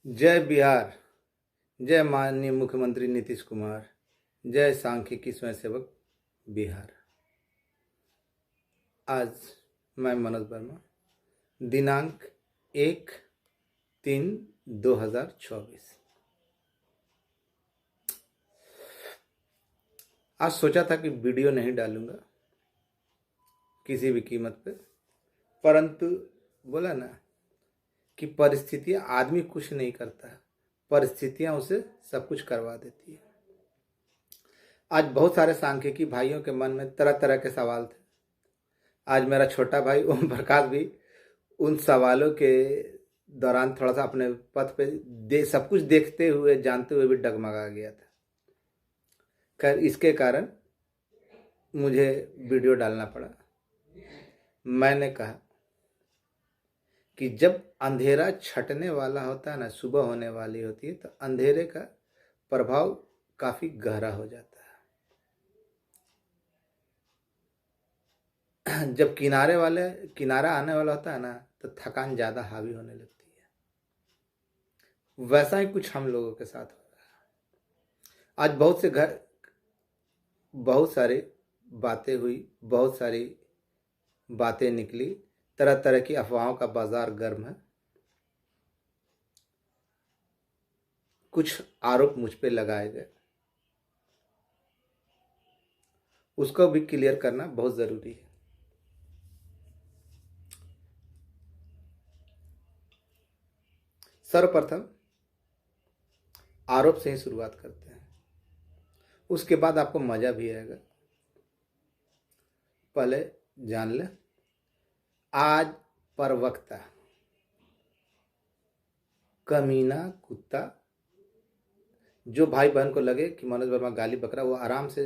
जय बिहार। जय माननीय मुख्यमंत्री नीतीश कुमार। जय सांख्यिकी स्वयंसेवक बिहार। आज मैं मनोज वर्मा, दिनांक 1/3/2024। आज सोचा था कि वीडियो नहीं डालूंगा किसी भी कीमत पे, परंतु बोला ना कि परिस्थितियां, आदमी कुछ नहीं करता है, परिस्थितियां उसे सब कुछ करवा देती है। आज बहुत सारे सांख्यिकी भाइयों के मन में तरह तरह के सवाल थे। आज मेरा छोटा भाई ओम प्रकाश भी उन सवालों के दौरान थोड़ा सा अपने पथ पे सब कुछ देखते हुए जानते हुए भी डगमगा गया था। खैर, इसके कारण मुझे वीडियो डालना पड़ा। मैंने कहा कि जब अंधेरा छटने वाला होता है ना, सुबह होने वाली होती है, तो अंधेरे का प्रभाव काफी गहरा हो जाता है। जब किनारा आने वाला होता है ना, तो थकान ज्यादा हावी होने लगती है। वैसा ही कुछ हम लोगों के साथ हो रहा है। आज बहुत सारी बातें हुई, बहुत सारी बातें निकली, तरह तरह की अफवाहों का बाजार गर्म है। कुछ आरोप मुझ पे लगाए गए, उसको भी क्लियर करना बहुत जरूरी है। सर्वप्रथम आरोप से ही शुरुआत करते हैं, उसके बाद आपको मजा भी आएगा। पहले जान ले, आज प्रवक्ता, कमीना कुत्ता, जो भाई बहन को लगे कि मनोज वर्मा गाली बक रहा, वो आराम से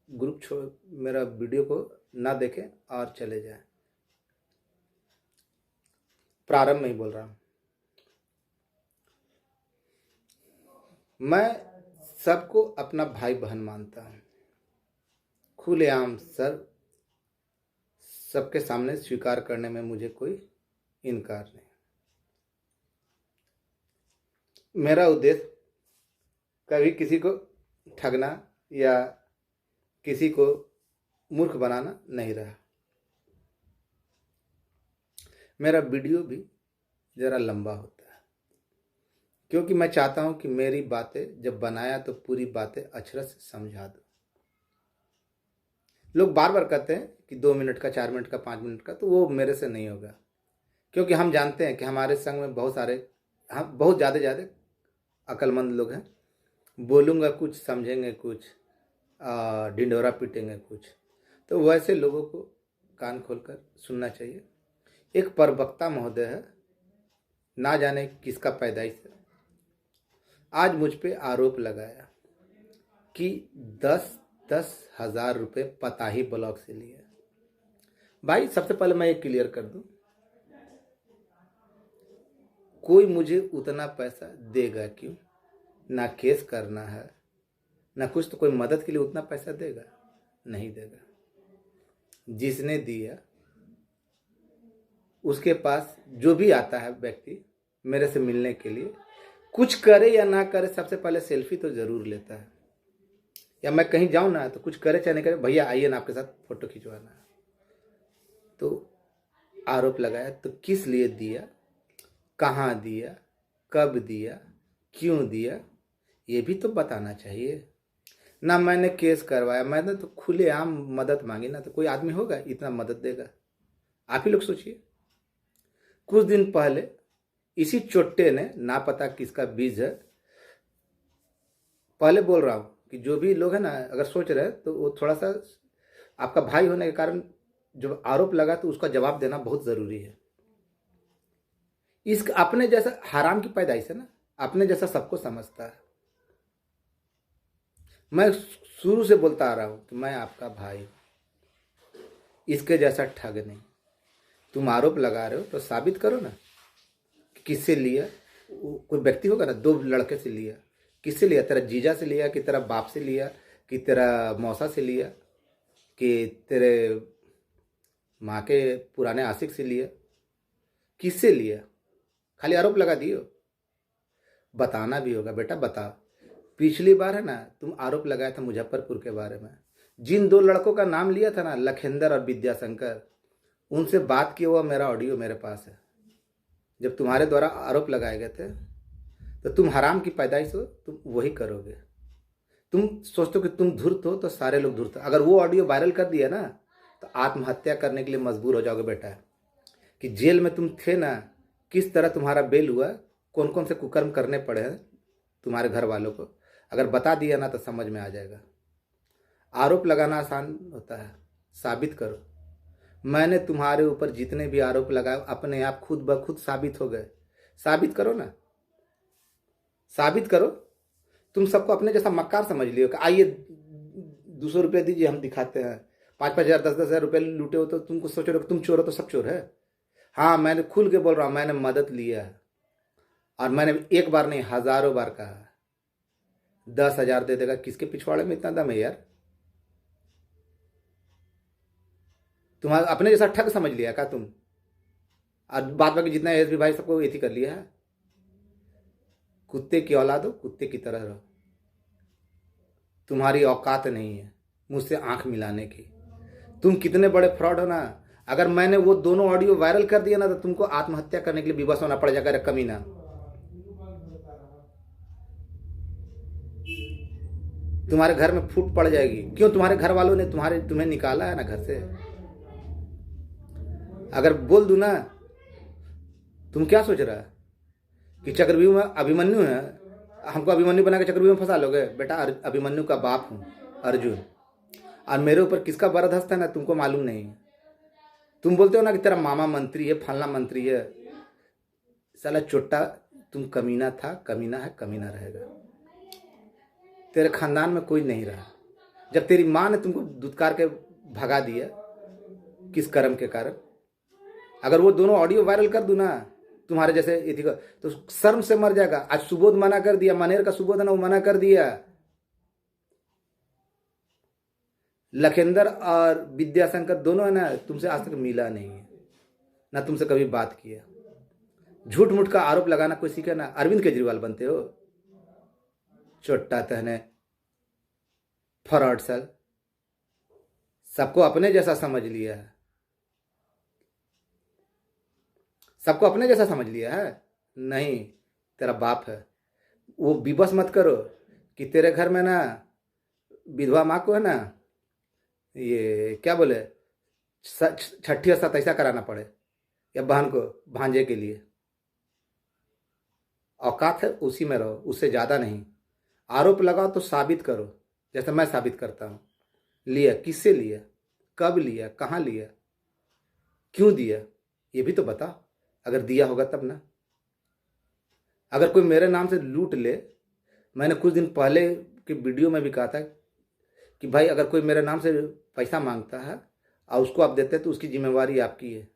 ग्रुप छोड़, मेरा वीडियो को ना देखें और चले जाएं। प्रारंभ में ही बोल रहा हूं, मैं सबको अपना भाई बहन मानता हूं, खुलेआम सबके सामने स्वीकार करने में मुझे कोई इनकार नहीं। मेरा उद्देश्य कभी किसी को ठगना या किसी को मूर्ख बनाना नहीं रहा। मेरा वीडियो भी जरा लंबा होता है, क्योंकि मैं चाहता हूं कि मेरी बातें जब बनाया तो पूरी बातें अक्षरश से समझा दो। लोग बार बार कहते हैं कि 2 मिनट का, 4 मिनट का, 5 मिनट का, तो वो मेरे से नहीं होगा, क्योंकि हम जानते हैं कि हमारे संग में हम बहुत ज़्यादा अक्लमंद लोग हैं। बोलूँगा कुछ, समझेंगे कुछ, ढिंढोरा पीटेंगे कुछ। तो वैसे लोगों को कान खोलकर सुनना चाहिए। एक प्रवक्ता महोदय है, ना जाने किसका पैदाइश है, आज मुझ पे आरोप लगाया कि 10,000 रुपये पताही ब्लॉक से लिए। भाई, सबसे पहले मैं ये क्लियर कर दूं, कोई मुझे उतना पैसा देगा क्यों? ना केस करना है ना कुछ, तो कोई मदद के लिए उतना पैसा देगा? नहीं देगा। जिसने दिया उसके पास जो भी आता है व्यक्ति मेरे से मिलने के लिए, कुछ करे या ना करे, सबसे पहले सेल्फी तो जरूर लेता है। या मैं कहीं जाऊं ना, तो कुछ करे चाहे नहीं करे, भैया आइए ना, आपके साथ फोटो खिंचवाना है। तो आरोप लगाया, तो किस लिए दिया, कहाँ दिया, कब दिया, क्यों दिया, ये भी तो बताना चाहिए ना। मैंने केस करवाया, मैंने तो खुलेआम मदद मांगी ना, तो कोई आदमी होगा इतना मदद देगा? आप ही लोग सोचिए। कुछ दिन पहले इसी चोट्टे ने, ना पता किसका बीज है, पहले बोल रहा हूं कि जो भी लोग हैं ना, अगर सोच रहे हैं तो वो थोड़ा सा, आपका भाई होने के कारण जो आरोप लगा, तो उसका जवाब देना बहुत जरूरी है। इस अपने जैसा हराम की पैदाइश है ना, अपने जैसा सबको समझता है। मैं शुरू से बोलता आ रहा हूं कि मैं आपका भाई हूं, इसके जैसा ठग नहीं। तुम आरोप लगा रहे हो तो साबित करो ना कि किससे लिया। कोई व्यक्ति होगा ना, 2 लड़के से लिया, किससे लिया? तेरा जीजा से लिया, कि तेरा बाप से लिया, कि तेरा मौसा से लिया, कि तेरे माँ के पुराने आशिक से लिया? किससे लिया? खाली आरोप लगा दियो। बताना भी होगा। बेटा बताओ, पिछली बार है ना तुम आरोप लगाया था मुजफ्फरपुर के बारे में, जिन दो लड़कों का नाम लिया था ना, लखेंदर और विद्याशंकर, उनसे बात किया हुआ मेरा ऑडियो मेरे पास है। जब तुम्हारे द्वारा आरोप लगाए गए थे तो तुम हराम की पैदाइश हो, तुम वही करोगे। तुम सोचते हो कि तुम धूर्त हो तो सारे लोग धूर्त हो। अगर वो ऑडियो वायरल कर दिया ना तो आत्महत्या करने के लिए मजबूर हो जाओगे बेटा। कि जेल में तुम थे ना, किस तरह तुम्हारा बेल हुआ, कौन कौन से कुकर्म करने पड़े हैं तुम्हारे घर वालों को, अगर बता दिया ना तो समझ में आ जाएगा। आरोप लगाना आसान होता है, साबित करो। मैंने तुम्हारे ऊपर जितने भी आरोप लगाए अपने आप खुद ब खुद साबित हो गए। साबित करो ना, साबित करो। तुम सबको अपने जैसा मक्कार समझ लियो कि आइए 200 रुपये दीजिए हम दिखाते हैं। 5-5 हज़ार 10-10 हज़ार रुपये लूटे हो तो तुमको सोच रहे हो कि तुम चोर हो तो सब चोर है। हाँ, मैंने खुल के बोल रहा हूँ, मैंने मदद लिया है और मैंने एक बार नहीं हजारों बार कहा। 10,000 दे देगा, किसके पिछवाड़े में इतना दम है यार? तुम्हारा अपने जैसा ठग समझ लिया क्या तुम? और बात बाकी जितना एसबी भाई सबको एथी कर लिया है। कुत्ते की औलाद हो, कुत्ते की तरह रहो। तुम्हारी औकात नहीं है मुझसे आंख मिलाने की। तुम कितने बड़े फ्रॉड हो ना। अगर मैंने वो दोनों ऑडियो वायरल कर दिया ना तो तुमको आत्महत्या करने के लिए विवश होना पड़ जाएगा। कमीना, तुम्हारे घर में फूट पड़ जाएगी। क्यों? तुम्हारे घर वालों ने तुम्हें निकाला है ना घर से। अगर बोल दूं ना, तुम क्या सोच रहा है कि चक्रव्यूह में अभिमन्यु है, हमको अभिमन्यु बना के चक्रव्यूह में फंसा लोगे? बेटा अभिमन्यु का बाप हूं, अर्जुन। और मेरे ऊपर किसका बरदस्त है ना तुमको मालूम नहीं। तुम बोलते हो ना कि तेरा मामा मंत्री है, फलना मंत्री है। साला चुट्टा, तुम कमीना था, कमीना है, कमीना रहेगा। तेरे खानदान में कोई नहीं रहा। जब तेरी माँ ने तुमको दुत्कार के भगा दिया, किस कर्म के कारण? अगर वो दोनों ऑडियो वायरल कर दूं ना तुम्हारे जैसे इथी का, तो शर्म से मर जाएगा। आज सुबोध मना कर दिया, मनेर का सुबोध है ना, वो मना कर दिया। लखेंदर और विद्याशंकर दोनों है ना, तुमसे आज तक मिला नहीं है ना, तुमसे कभी बात किया। झूठ मूठ का आरोप लगाना कोई सीखे ना, अरविंद केजरीवाल बनते हो। चोट्टा तहने फ्रॉड सर, सबको अपने जैसा समझ लिया है। सबको अपने जैसा समझ लिया है। नहीं, तेरा बाप है। वो विवश मत करो कि तेरे घर में ना विधवा माँ को है ना, ये क्या बोले, छठी और सतैसा कराना पड़े, या बहन को भांजे के लिए। औकात है उसी में रहो, उससे ज़्यादा नहीं। आरोप लगाओ तो साबित करो, जैसे मैं साबित करता हूँ। लिया किससे लिया, कब लिया, कहाँ लिया, क्यों दिया, ये भी तो बता। अगर दिया होगा तब ना। अगर कोई मेरे नाम से लूट ले, मैंने कुछ दिन पहले के वीडियो में भी कहा था कि भाई अगर कोई मेरे नाम से पैसा मांगता है और उसको आप देते हैं तो उसकी जिम्मेवारी आपकी है।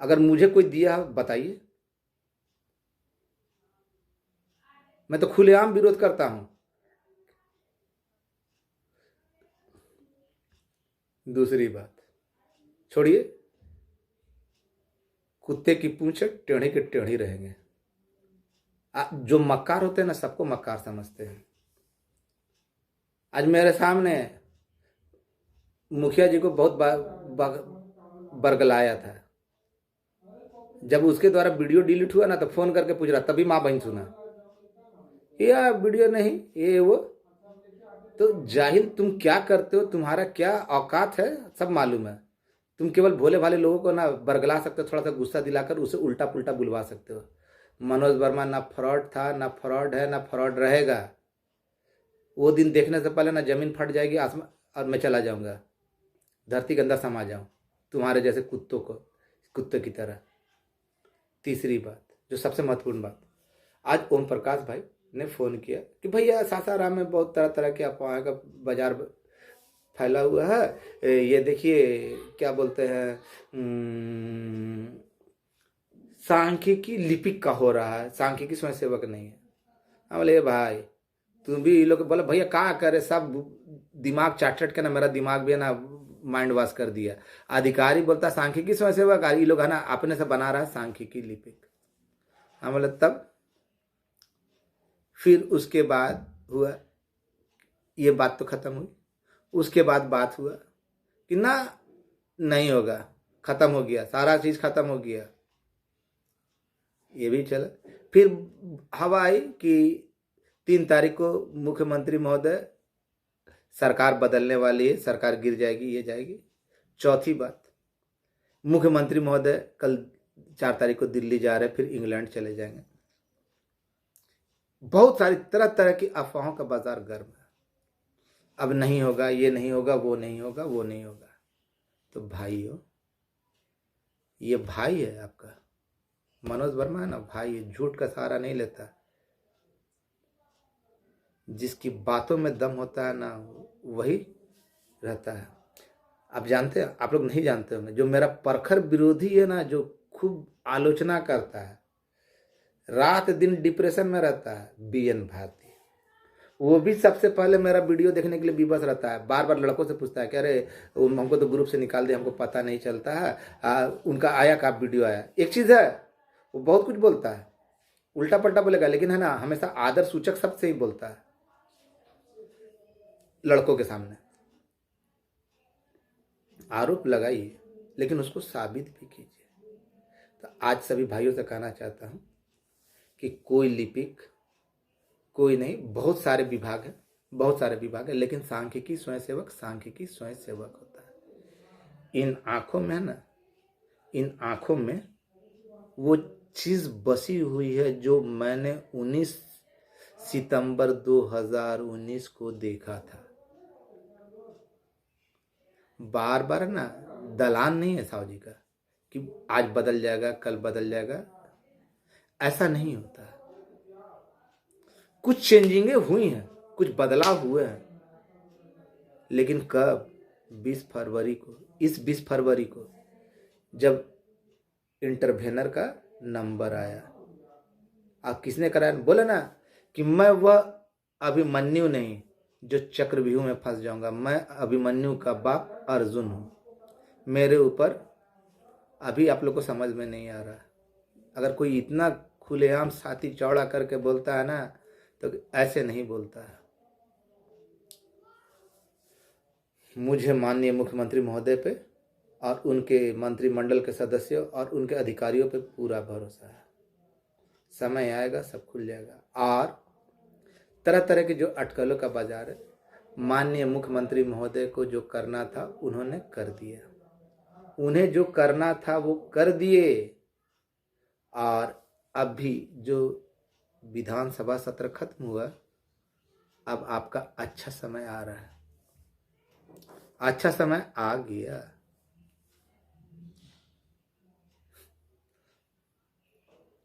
अगर मुझे कोई दिया बताइए, मैं तो खुलेआम विरोध करता हूं। दूसरी बात छोड़िए, कुत्ते की पूंछ टेढ़ी के टेढ़ी रहेंगे। जो मक्कार होते हैं ना, सबको मक्कार समझते हैं। आज मेरे सामने मुखिया जी को बहुत बरगलाया था। जब उसके द्वारा वीडियो डिलीट हुआ ना तो फोन करके पूछ रहा, तभी माँ बहन सुना, या वीडियो नहीं ये वो। तो जाहिल तुम क्या करते हो, तुम्हारा क्या औकात है सब मालूम है। तुम केवल भोले भाले लोगों को ना बरगला सकते हो, थोड़ा सा गुस्सा दिलाकर उसे उल्टा पुल्टा बुलवा सकते हो। मनोज वर्मा ना फ्रॉड था, ना फ्रॉड है, ना फ्रॉड रहेगा। वो दिन देखने से पहले ना जमीन फट जाएगी आसमान और मैं चला जाऊंगा, धरती के अंदर समा जाऊं तुम्हारे जैसे कुत्तों को, कुत्ते की तरह। तीसरी बात, जो सबसे महत्वपूर्ण बात, आज ओम प्रकाश भाई ने फ़ोन किया कि भैया सासाराम में बहुत तरह तरह के अफवाह का बाजार फैला हुआ है, ये देखिए क्या बोलते हैं, सांख्यिकी लिपिक का हो रहा है, सांख्यिकी स्वयं सेवक नहीं है। हम बोले भाई तुम भी लोग बोले भैया क्या करे, सब दिमाग चाट चाट के ना मेरा दिमाग भी है ना माइंड वॉश कर दिया। अधिकारी बोलता सांख्यिकी स्वयंसेवक, ये लोग है ना अपने से बना रहा सांख्यिकी लिपिक। हम बोले तब फिर उसके बाद हुआ, ये बात तो खत्म हुई। उसके बाद बात हुआ कि ना नहीं होगा, खत्म हो गया, सारा चीज खत्म हो गया, ये भी चला। फिर हवा आई कि 3 तारीख को मुख्यमंत्री महोदय सरकार बदलने वाली है, सरकार गिर जाएगी, ये जाएगी। चौथी बात, मुख्यमंत्री महोदय कल 4 तारीख को दिल्ली जा रहे हैं, फिर इंग्लैंड चले जाएंगे। बहुत सारी तरह तरह की अफवाहों का बाजार गर्म है। अब नहीं होगा, ये नहीं होगा, वो नहीं होगा, वो नहीं होगा। तो भाइयों, ये भाई है आपका मनोज वर्मा है ना, भाई है, झूठ का सहारा नहीं लेता। जिसकी बातों में दम होता है ना वही रहता है। आप जानते हैं, आप लोग नहीं जानते होंगे, जो मेरा प्रखर विरोधी है ना, जो खूब आलोचना करता है, रात दिन डिप्रेशन में रहता है, बीएन भारती। वो भी सबसे पहले मेरा वीडियो देखने के लिए विवश रहता है, बार बार लड़कों से पूछता है कि अरे हमको तो ग्रुप से निकाल दे, हमको पता नहीं चलता है, उनका आया का वीडियो आया। एक चीज़ है, वो बहुत कुछ बोलता है, उल्टा पल्टा बोलेगा, लेकिन है ना हमेशा आदर सूचक शब्द से ही बोलता है लड़कों के सामने। आरोप लगाइए लेकिन उसको साबित भी कीजिए। तो आज सभी भाइयों से कहना चाहता हूं कि कोई लिपिक, कोई नहीं, बहुत सारे विभाग है, बहुत सारे विभाग है, लेकिन सांख्यिकी स्वयंसेवक सांख्यिकी स्वयंसेवक होता है। इन आंखों में ना, इन आंखों में वो चीज बसी हुई है जो मैंने 19 सितंबर 2019 को देखा था। बार बार ना दलान नहीं है साहू जी का कि आज बदल जाएगा, कल बदल जाएगा, ऐसा नहीं होता। कुछ चेंजिंगें हुई हैं, कुछ बदलाव हुए हैं, लेकिन कब? 20 फरवरी को, इस 20 फरवरी को जब इंटरवेनर का नंबर आया। आप किसने कराया? बोले ना कि मैं वह अभिमन्यु नहीं जो चक्रव्यूह में फंस जाऊंगा, मैं अभिमन्यु का बाप अर्जुन हूं। मेरे ऊपर अभी आप लोग को समझ में नहीं आ रहा। अगर कोई इतना खुलेआम छाती चौड़ा करके बोलता है ना, तो ऐसे नहीं बोलता है। मुझे माननीय मुख्यमंत्री महोदय पे और उनके मंत्रिमंडल के सदस्यों और उनके अधिकारियों पे पूरा भरोसा है। समय आएगा सब खुल जाएगा। और तरह तरह के जो अटकलों का बाजार है, माननीय मुख्यमंत्री महोदय को जो करना था उन्होंने कर दिया, उन्हें जो करना था वो कर दिए। और अब भी जो विधानसभा सत्र खत्म हुआ, अब आपका अच्छा समय आ रहा है, अच्छा समय आ गया।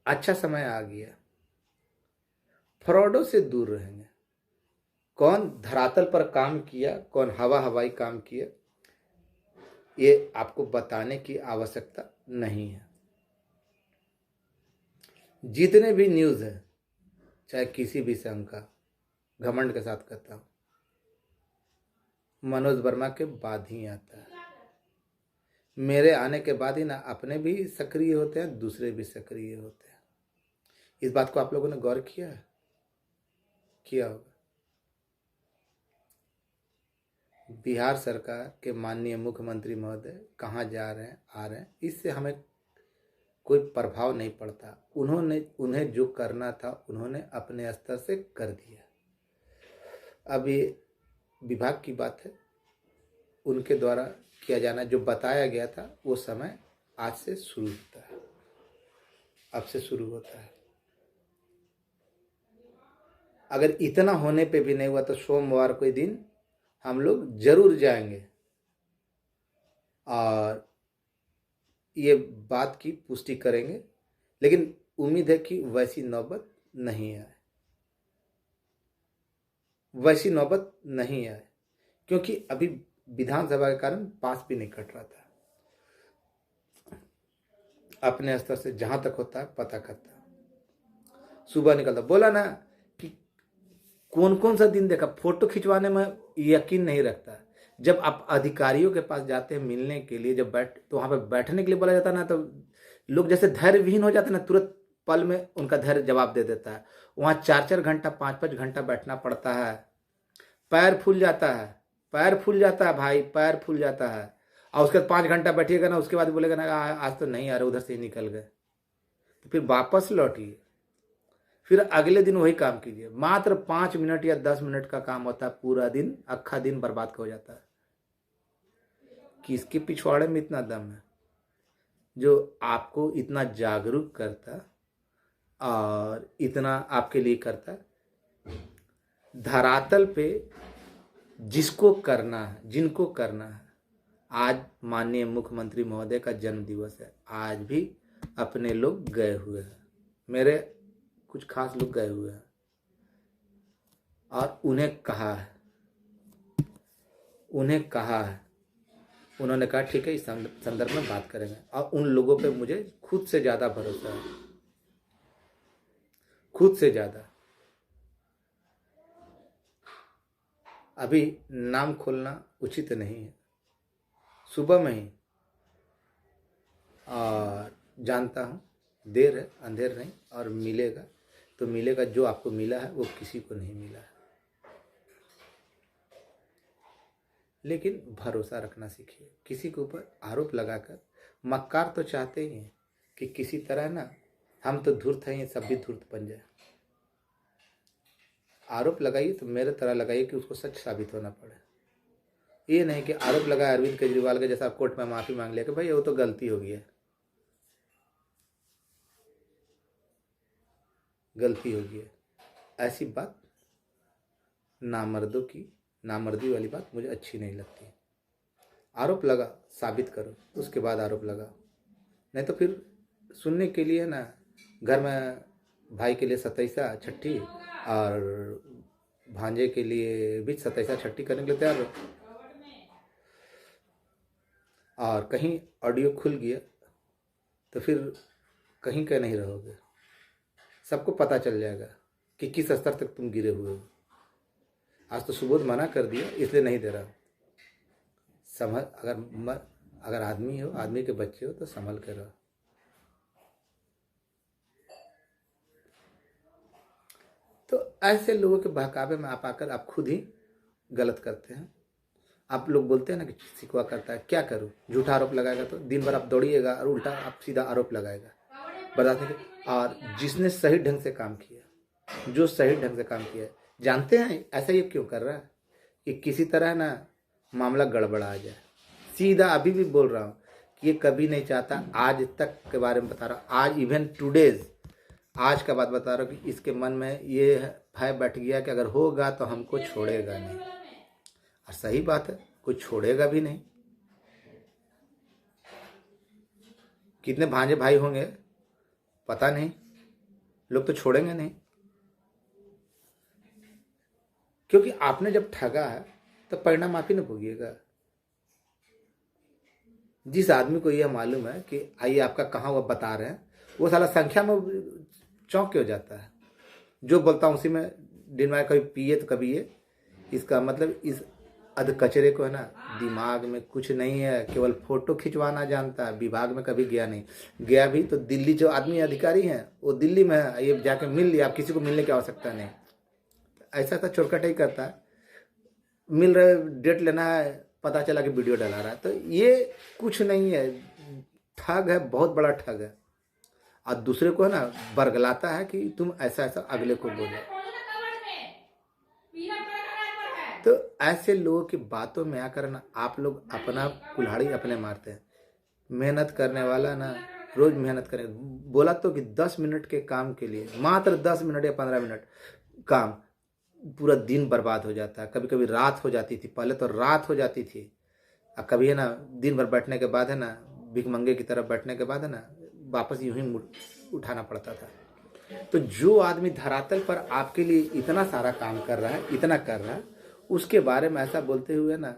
अच्छा समय आ गया। फ्रॉडों से दूर रहेंगे। कौन धरातल पर काम किया, कौन हवा हवाई काम किया, ये आपको बताने की आवश्यकता नहीं है। जितने भी न्यूज़ है, चाहे किसी भी संघ का, घमंड के साथ कहता हूं, मनोज वर्मा के बाद ही आता है। मेरे आने के बाद ही ना अपने भी सक्रिय होते हैं, दूसरे भी सक्रिय होते हैं। इस बात को आप लोगों ने गौर किया है? किया होगा। बिहार सरकार के माननीय मुख्यमंत्री महोदय कहाँ जा रहे हैं, आ रहे हैं, इससे हमें कोई प्रभाव नहीं पड़ता। उन्हें जो करना था उन्होंने अपने स्तर से कर दिया। अब ये विभाग की बात है, उनके द्वारा किया जाना जो बताया गया था वो समय आज से शुरू होता है, अब से शुरू होता है। अगर इतना होने पे भी नहीं हुआ तो सोमवार को दिन हम लोग जरूर जाएंगे और ये बात की पुष्टि करेंगे। लेकिन उम्मीद है कि वैसी नौबत नहीं आए, वैसी नौबत नहीं आए, क्योंकि अभी विधानसभा के कारण पास भी नहीं कट रहा था। अपने स्तर से जहां तक होता है पता करता, सुबह निकलता। बोला ना कि कौन कौन सा दिन देखा, फोटो खिंचवाने में यकीन नहीं रखता, जब आप अधिकारियों के पास जाते हैं मिलने के लिए, जब तो वहाँ पे बैठने के लिए बोला जाता है ना, तो लोग जैसे धैर्यविहीन हो जाते हैं ना, तुरंत पल में उनका धैर्य जवाब दे देता है। वहाँ 4-4 घंटा 5-5 घंटा बैठना पड़ता है। पैर फूल जाता है, पैर फूल जाता है भाई, पैर फूल जाता है। और उसके बाद 5 घंटा बैठिएगा ना, उसके बाद बोलेगा ना आज तो नहीं आ रहा, उधर से ही निकल गए। तो फिर वापस लौटिए, फिर अगले दिन वही काम कीजिए। मात्र 5 मिनट या 10 मिनट का काम होता है, पूरा दिन अक्खा दिन बर्बाद हो जाता है। किसके पिछवाड़े में इतना दम है जो आपको इतना जागरूक करता और इतना आपके लिए करता? धरातल पे जिसको करना है, जिनको करना है, आज माननीय मुख्यमंत्री महोदय का जन्म दिवस है, आज भी अपने लोग गए हुए हैं, मेरे कुछ खास लोग गए हुए हैं और उन्हें कहा है, उन्होंने कहा ठीक है इस संदर्भ में बात करेंगे। और उन लोगों पे मुझे खुद से ज़्यादा भरोसा है, खुद से ज़्यादा। अभी नाम खोलना उचित नहीं है, सुबह में ही, और जानता हूँ देर है अंधेर नहीं, और मिलेगा तो मिलेगा। जो आपको मिला है वो किसी को नहीं मिला है, लेकिन भरोसा रखना सीखिए। किसी के ऊपर आरोप लगाकर, मक्कार तो चाहते ही हैं कि किसी तरह ना हम तो धूर्त हैं, ये सब भी धूर्त बन जाए। आरोप लगाइए तो मेरे तरह लगाइए कि उसको सच साबित होना पड़े। ये नहीं कि आरोप लगाए अरविंद केजरीवाल के जैसा कोर्ट में माफ़ी मांग लिया कि भाई वो तो गलती हो गई है, गलती हो गई है। ऐसी बात नामर्दों की, नामर्दी वाली बात मुझे अच्छी नहीं लगती। आरोप लगा, साबित करो, उसके बाद आरोप लगाओ। नहीं तो फिर सुनने के लिए ना घर में भाई के लिए 27 छठी और भांजे के लिए भी 27 छठी करने के लिए तैयार हो, और कहीं ऑडियो खुल गया तो फिर कहीं का नहीं रहोगे। सबको पता चल जाएगा कि किस स्तर तक तुम गिरे हुए हो। आज तो सुबोध मना कर दिया इसलिए नहीं दे रहा। समझ, अगर आदमी हो, आदमी के बच्चे हो तो संभल कर रहो। तो ऐसे लोगों के बहकावे में आप आकर आप खुद ही गलत करते हैं। आप लोग बोलते हैं ना कि शिकवा करता है, क्या करूं? झूठा आरोप लगाएगा तो दिन भर आप दौड़िएगा और उल्टा आप सीधा आरोप लगाएगा, बर्दाश्त नहीं। और जिसने सही ढंग से काम किया, जो सही ढंग से काम किया, जानते हैं ऐसा ये क्यों कर रहा है कि किसी तरह ना मामला गड़बड़ा आ जाए। सीधा अभी भी बोल रहा हूँ कि ये कभी नहीं चाहता, आज तक के बारे में बता रहा हूँ, आज इवन टुडेज, आज का बात बता रहा हूँ कि इसके मन में ये भय बैठ गया कि अगर होगा तो हमको छोड़ेगा नहीं। और सही बात है, कोई छोड़ेगा भी नहीं। कितने भांजे भाई होंगे पता नहीं, लोग तो छोड़ेंगे नहीं। क्योंकि आपने जब ठगा है तो परिणाम आप ही न भोगिएगा। जिस आदमी को यह मालूम है कि आइए आपका कहाँ वो बता रहे हैं, वो साला संख्या में चौंक क्यों जाता है। जो बोलता हूँ उसी में दिन में कभी पिए तो कभी ये। इसका मतलब इस अध कचरे को है ना, दिमाग में कुछ नहीं है, केवल फोटो खिंचवाना जानता है, विभाग में कभी गया नहीं। गया भी तो दिल्ली, जो आदमी अधिकारी हैं वो दिल्ली में है, ये जाके मिल लिया, आप किसी को मिलने की आवश्यकता नहीं। ऐसा तो चोरकट ही करता है, मिल रहे, डेट लेना है, पता चला कि वीडियो डला रहा है। तो ये कुछ नहीं है, ठग है, बहुत बड़ा ठग है। और दूसरे को है ना बरगलाता है कि तुम ऐसा ऐसा अगले को बोलो। तो ऐसे लोगों की बातों में आकर ना आप लोग अपना कुल्हाड़ी अपने मारते हैं। मेहनत करने वाला ना रोज मेहनत करे, बोला तो कि 10 मिनट के काम के लिए, मात्र 10 मिनट या 15 मिनट काम, पूरा दिन बर्बाद हो जाता है। कभी कभी रात हो जाती थी, पहले तो रात हो जाती थी। और कभी है ना दिन भर बैठने के बाद है ना, भिखमंगे की तरफ बैठने के बाद है ना, वापस यूं ही उठाना पड़ता था। तो जो आदमी धरातल पर आपके लिए इतना सारा काम कर रहा है, इतना कर रहा है, उसके बारे में ऐसा बोलते हुए ना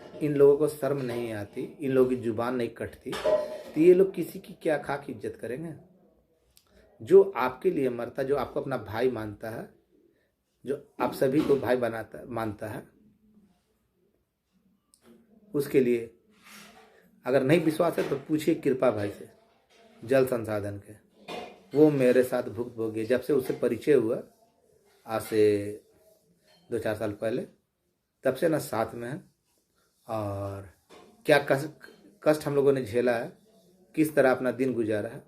इन लोगों को शर्म नहीं आती, इन लोगों की जुबान नहीं कटती, तो ये लोग किसी की क्या खाक इज्जत करेंगे। जो आपके लिए मरता, जो आपको अपना भाई मानता है, जो आप सभी को भाई मानता है, उसके लिए अगर नहीं विश्वास है तो पूछिए कृपा भाई से, जल संसाधन के। वो मेरे साथ भुगतभोगी, जब से उससे परिचय हुआ आज से 2-4 साल पहले, तब से ना साथ में है। और क्या कष्ट हम लोगों ने झेला है, किस तरह अपना दिन गुजारा है,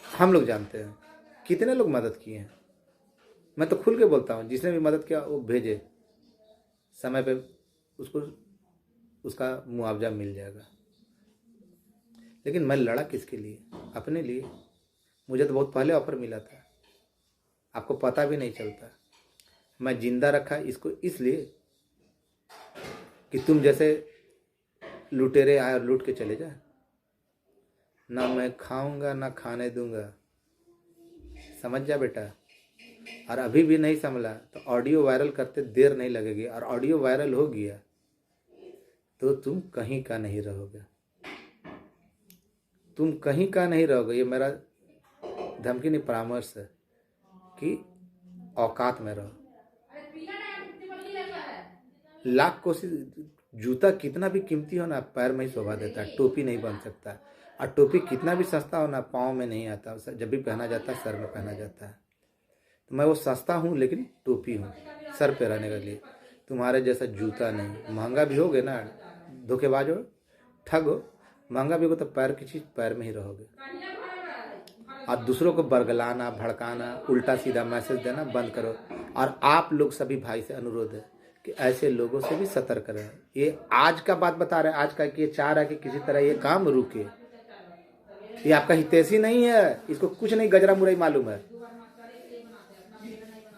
हम लोग जानते हैं। कितने लोग मदद किए हैं, मैं तो खुल के बोलता हूँ, जिसने भी मदद किया वो भेजे, समय पे उसको उसका मुआवजा मिल जाएगा। लेकिन मैं लड़ा किसके लिए? अपने लिए। मुझे तो बहुत पहले ऑफर मिला था, आपको पता भी नहीं चलता। मैं जिंदा रखा इसको इसलिए कि तुम जैसे लुटेरे आए और लूट के चले जाए। ना मैं खाऊंगा ना खाने दूंगा, समझ जा बेटा। और अभी भी नहीं संभला तो ऑडियो वायरल करते देर नहीं लगेगी, और ऑडियो वायरल हो गया तो तुम कहीं का नहीं रहोगे, तुम कहीं का नहीं रहोगे। ये मेरा धमकी नहीं, परामर्श है कि औकात में रहो। लाख कोशिश, जूता कितना भी कीमती हो ना, पैर में ही शोभा देता है, टोपी नहीं बन सकता। और टोपी कितना भी सस्ता हो ना, पाँव में नहीं आता, जब भी पहना जाता है सर में पहना जाता है। तो मैं वो सस्ता हूँ लेकिन टोपी हूँ सर पे रहने के लिए। तुम्हारे जैसा जूता नहीं, महंगा भी होगे ना, धोखेबाज हो, ठग हो, महंगा भी हो तो पैर की चीज़ पैर में ही रहोगे। और दूसरों को बरगलाना, भड़काना, उल्टा सीधा मैसेज देना बंद करो। और आप लोग सभी भाई से अनुरोध है कि ऐसे लोगों से भी सतर्क रहें। ये आज का बात बता रहे हैं, आज का कि ये चाह रहा है कि किसी तरह ये काम रुके। ये आपका हितैषी नहीं है, इसको कुछ नहीं गजरा मुरई मालूम है,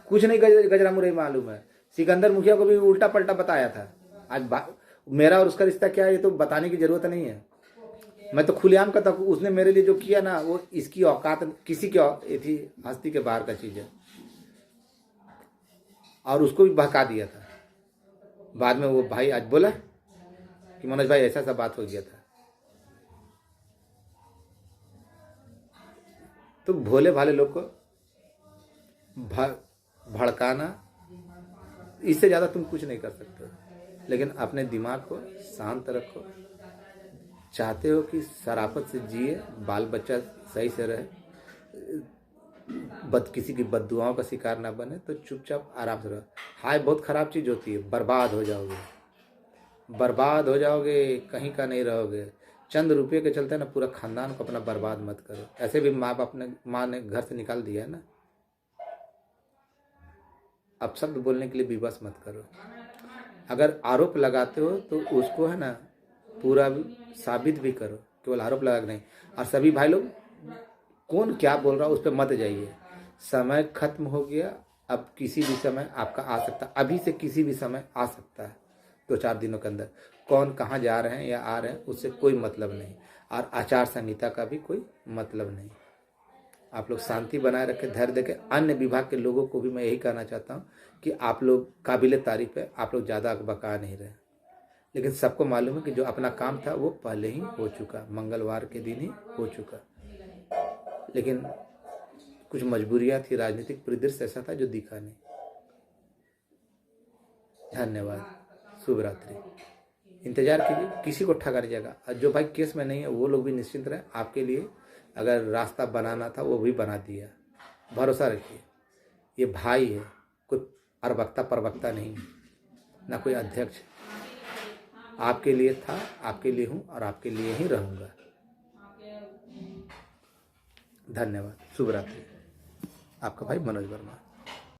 कुछ नहीं गजरा मुरई मालूम है। सिकंदर मुखिया को भी उल्टा पलटा बताया था। आज मेरा और उसका रिश्ता क्या है ये तो बताने की जरूरत नहीं है। मैं तो खुलेआम कहता हूँ, उसने मेरे लिए जो किया ना वो इसकी औकात किसी की थी, हस्ती के बाहर का चीज है। और उसको भी बहका दिया था। बाद में वो भाई आज बोला कि मनोज भाई ऐसा सा बात हो गया था। तो भोले भाले लोग को भड़काना, इससे ज़्यादा तुम कुछ नहीं कर सकते। लेकिन अपने दिमाग को शांत रखो। चाहते हो कि शराफत से जिए, बाल बच्चा सही से रहे, किसी की बददुआओं का शिकार ना बने, तो चुपचाप आराम से रहो। हाय बहुत ख़राब चीज़ होती है, बर्बाद हो जाओगे, बर्बाद हो जाओगे, कहीं का नहीं रहोगे। चंद रुपये के चलते ना पूरा खानदान को अपना बर्बाद मत करो। ऐसे भी माँ ने घर से निकाल दिया है ना। अब शब्द बोलने के लिए विवश मत करो। अगर आरोप लगाते हो तो उसको है ना पूरा साबित भी करो, केवल आरोप लगा नहीं। और सभी भाई लोग कौन क्या बोल रहा है उस पर मत जाइए। समय खत्म हो गया, अब किसी भी समय आपका आ सकता है, अभी से किसी भी समय आ सकता है। 2-4 दिनों के अंदर कौन कहाँ जा रहे हैं या आ रहे हैं उससे कोई मतलब नहीं, और आचार संहिता का भी कोई मतलब नहीं। आप लोग शांति बनाए रखें, धैर्य देके। अन्य विभाग के लोगों को भी मैं यही कहना चाहता हूँ कि आप लोग काबिले तारीफ है, आप लोग ज़्यादा बका नहीं रहे। लेकिन सबको मालूम है कि जो अपना काम था वो पहले ही हो चुका, मंगलवार के दिन ही हो चुका। लेकिन कुछ मजबूरियाँ थी, राजनीतिक परिदृश्य ऐसा था जो दिखा नहीं। धन्यवाद, शुभ रात्रि। इंतजार कीजिए, किसी को ठगा नहीं जाएगा। और जो भाई केस में नहीं है वो लोग भी निश्चिंत रहे। आपके लिए अगर रास्ता बनाना था वो भी बना दिया, भरोसा रखिए। ये भाई है, कोई अरबकता परबकता नहीं, ना कोई अध्यक्ष। आपके लिए था, आपके लिए हूँ और आपके लिए ही रहूँगा। धन्यवाद, शुभ रात्रि। आपका भाई मनोज वर्मा।